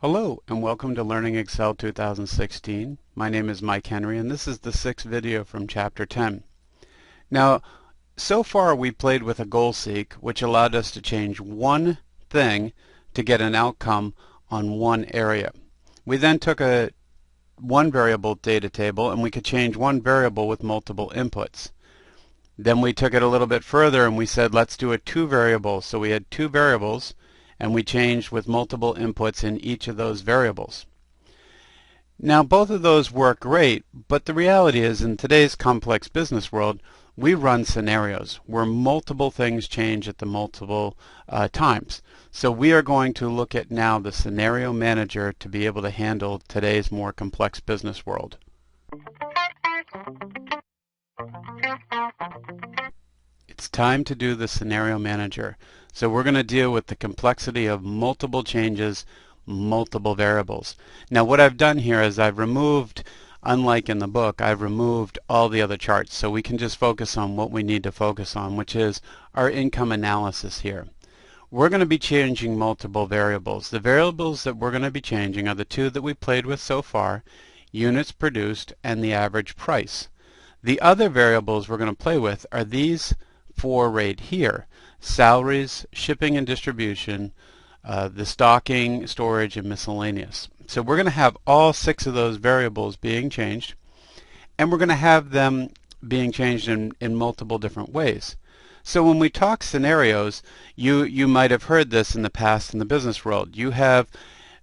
Hello and welcome to Learning Excel 2016. My name is Mike Henry and this is the 6th video from Chapter 10. Now, so far we played with a goal seek which allowed us to change one thing to get an outcome on one area. We then took a one variable data table and we could change one variable with multiple inputs. Then we took it a little bit further and we said let's do a two variable. So we had two variables and we changed with multiple inputs in each of those variables. Now both of those work great, but the reality is in today's complex business world we run scenarios where multiple things change at the multiple times. So we are going to look at now the scenario manager to be able to handle today's more complex business world. It's time to do the scenario manager. So we're going to deal with the complexity of multiple changes, multiple variables. Now what I've done here is I've removed, unlike in the book, I've removed all the other charts so we can just focus on what we need to focus on, which is our income analysis here. We're going to be changing multiple variables. The variables that we're going to be changing are the two that we played with so far, units produced and the average price. The other variables we're going to play with are these four right here: salaries, shipping and distribution, the stocking, storage, and miscellaneous. So we're going to have all six of those variables being changed, and we're going to have them being changed in multiple different ways. So when we talk scenarios, you might have heard this in the past in the business world. You have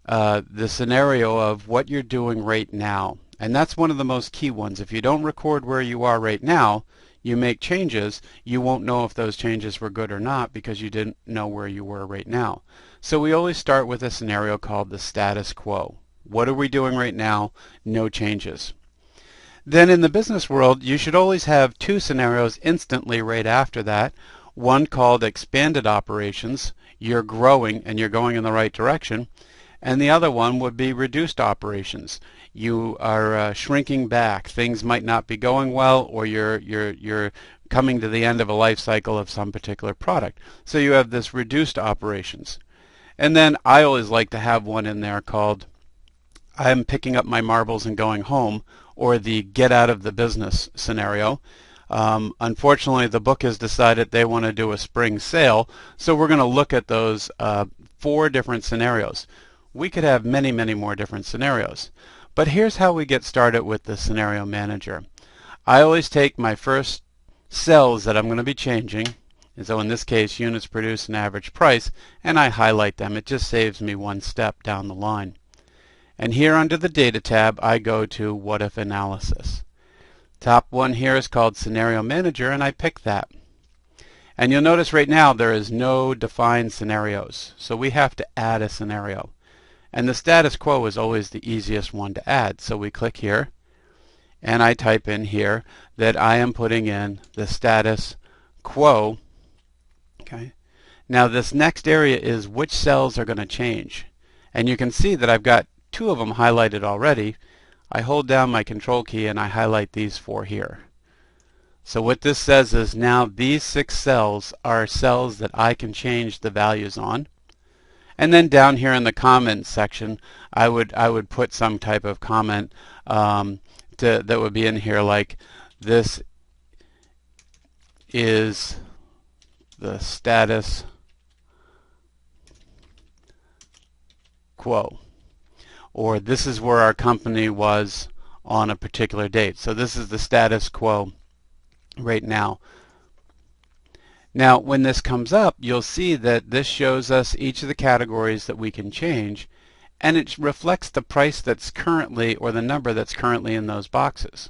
the scenario of what you're doing right now, and that's one of the most key ones. If you don't record where you are right now, you make changes, you won't know if those changes were good or not because you didn't know where you were right now. So we always start with a scenario called the status quo. What are we doing right now? No changes. Then in the business world, you should always have two scenarios instantly right after that. One called expanded operations. You're growing and you're going in the right direction. And the other one would be reduced operations. You are shrinking back. Things might not be going well, or you're coming to the end of a life cycle of some particular product. So you have this reduced operations. And then I always like to have one in there called I'm picking up my marbles and going home, or the get out of the business scenario. Unfortunately, the book has decided they want to do a spring sale, so we're going to look at those four different scenarios. We could have many, many more different scenarios. But here's how we get started with the scenario manager. I always take my first cells that I'm going to be changing, and so in this case units produced and average price, and I highlight them. It just saves me one step down the line. And here under the data tab I go to what if analysis. Top one here is called scenario manager, and I pick that. And you'll notice right now there is no defined scenarios, so we have to add a scenario. And the status quo is always the easiest one to add. So we click here, and I type in here that I am putting in the status quo. Okay. Now this next area is which cells are going to change. And you can see that I've got two of them highlighted already. I hold down my control key and I highlight these four here. So what this says is now these six cells are cells that I can change the values on. And then down here in the comments section, I would put some type of comment that would be in here like, this is the status quo, or this is where our company was on a particular date. So this is the status quo right now. Now when this comes up, you'll see that this shows us each of the categories that we can change, and it reflects the price that's currently, or the number that's currently in those boxes.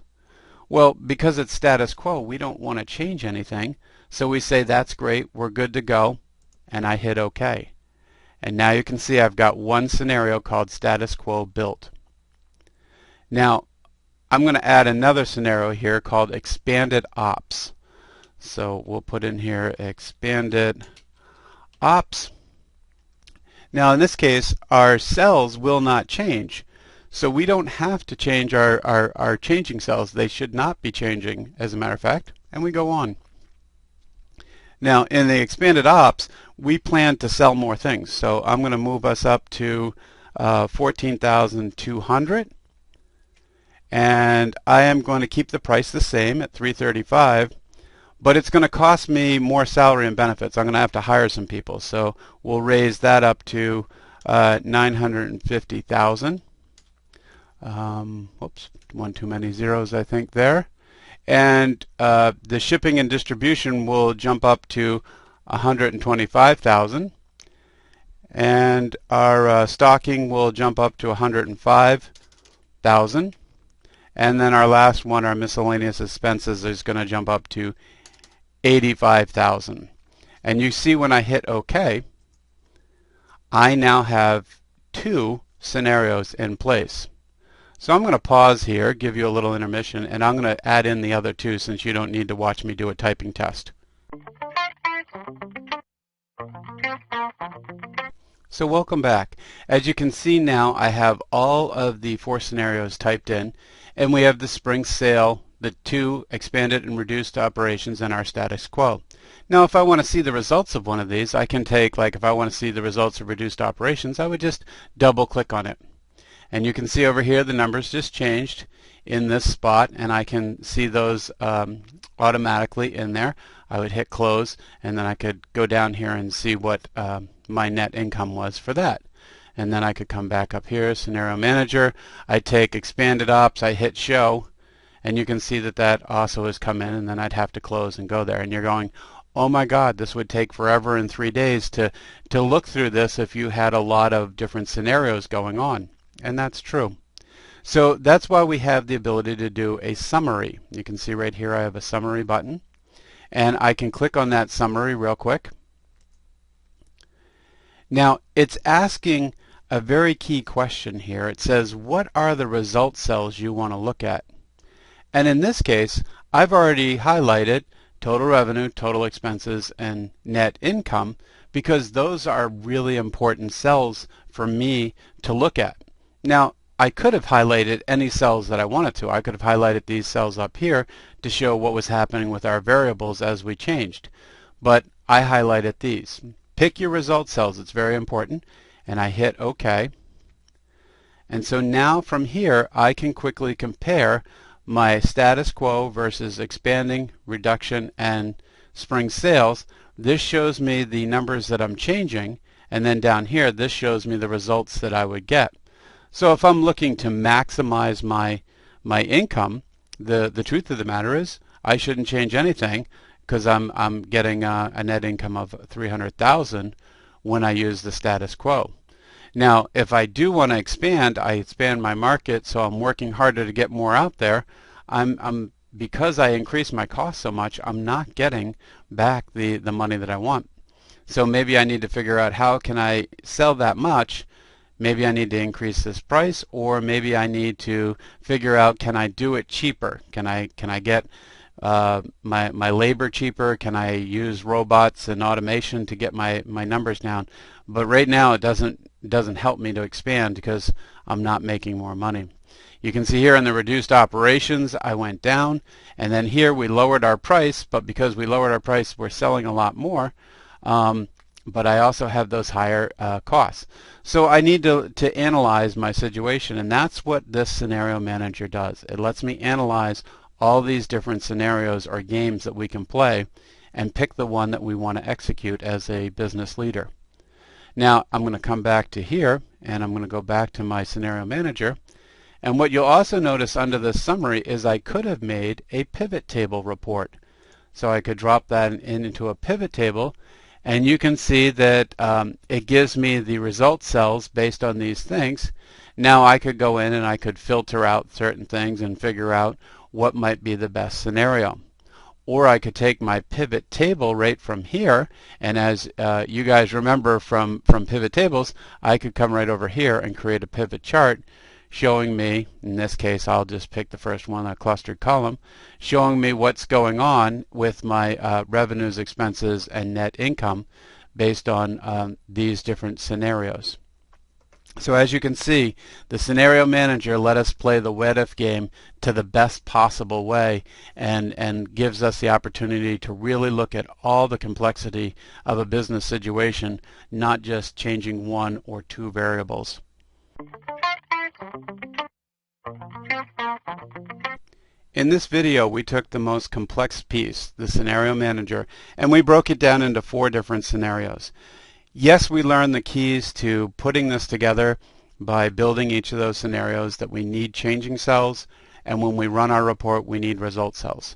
Well, because it's status quo, we don't want to change anything, so we say that's great, we're good to go, and I hit OK. And now you can see I've got one scenario called status quo built. Now I'm going to add another scenario here called expanded ops. So we'll put in here expanded ops. Now in this case our cells will not change, so we don't have to change our changing cells. They should not be changing, as a matter of fact, and we go on. Now in the expanded ops we plan to sell more things, so I'm going to move us up to 14,200, and I am going to keep the price the same at $335, but it's going to cost me more salary and benefits. I'm going to have to hire some people, so we'll raise that up to 950,000. Whoops, one too many zeros I think there. And the shipping and distribution will jump up to 125,000, and our stocking will jump up to 105,000, and then our last one, our miscellaneous expenses, is going to jump up to 85,000. And you see when I hit OK, I now have two scenarios in place. So I'm going to pause here, give you a little intermission, and I'm going to add in the other two since you don't need to watch me do a typing test. So welcome back. As you can see now, I have all of the four scenarios typed in, and we have the spring sale, the two expanded and reduced operations, and our status quo. Now if I want to see the results of one of these, I can take, like if I want to see the results of reduced operations, I would just double click on it. And you can see over here the numbers just changed in this spot, and I can see those automatically in there. I would hit close, and then I could go down here and see what my net income was for that. And then I could come back up here, Scenario Manager. I take Expanded Ops, I hit Show, and you can see that that also has come in, and then I'd have to close and go there. And you're going, oh my God, this would take forever in 3 days to look through this if you had a lot of different scenarios going on. And that's true. So that's why we have the ability to do a summary. You can see right here I have a summary button, and I can click on that summary real quick. Now it's asking a very key question here. It says, what are the result cells you want to look at? And in this case, I've already highlighted total revenue, total expenses, and net income, because those are really important cells for me to look at. Now, I could have highlighted any cells that I wanted to. I could have highlighted these cells up here to show what was happening with our variables as we changed. But I highlighted these. Pick your result cells. It's very important. And I hit OK. And so now from here, I can quickly compare my status quo versus expanding, reduction, and spring sales. This shows me the numbers that I'm changing. And then down here, this shows me the results that I would get. So if I'm looking to maximize my income, the truth of the matter is I shouldn't change anything, because I'm getting a net income of 300,000 when I use the status quo. Now if I do want to expand, I expand my market, so I'm working harder to get more out there. Because I increase my cost so much, I'm not getting back the money that I want. So maybe I need to figure out how can I sell that much. Maybe I need to increase this price, or maybe I need to figure out, can I do it cheaper? Can I get my labor cheaper? Can I use robots and automation to get my numbers down? But right now it doesn't help me to expand because I'm not making more money. You can see here in the reduced operations I went down, and then here we lowered our price, but because we lowered our price we're selling a lot more. But I also have those higher costs. So I need to analyze my situation, and that's what this scenario manager does. It lets me analyze all these different scenarios or games that we can play and pick the one that we want to execute as a business leader. Now I'm going to come back to here, and I'm going to go back to my scenario manager, and what you'll also notice under this summary is I could have made a pivot table report. So I could drop that into a pivot table, and you can see that it gives me the result cells based on these things. Now I could go in and I could filter out certain things and figure out what might be the best scenario. Or I could take my pivot table right from here, and as you guys remember from pivot tables, I could come right over here and create a pivot chart showing me, in this case I'll just pick the first one, a clustered column, showing me what's going on with my revenues, expenses, and net income based on these different scenarios. So as you can see, the scenario manager let us play the what if game to the best possible way, and gives us the opportunity to really look at all the complexity of a business situation, not just changing one or two variables. In this video, we took the most complex piece, the scenario manager, and we broke it down into 4 different scenarios. Yes, we learned the keys to putting this together by building each of those scenarios, that we need changing cells, and when we run our report, we need result cells.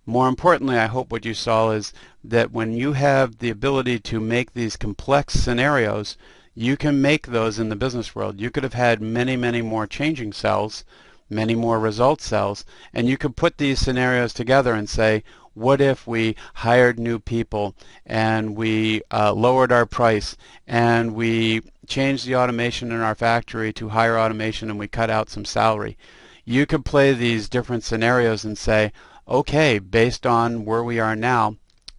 More importantly, I hope what you saw is that when you have the ability to make these complex scenarios, you can make those in the business world. You could have had many, many more changing cells, many more result cells, and you could put these scenarios together and say, what if we hired new people and we lowered our price and we changed the automation in our factory to higher automation and we cut out some salary? You could play these different scenarios and say, okay, based on where we are now,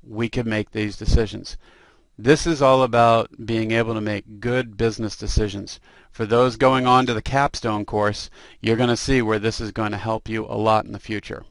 we could make these decisions. This is all about being able to make good business decisions. For those going on to the capstone course, you're going to see where this is going to help you a lot in the future.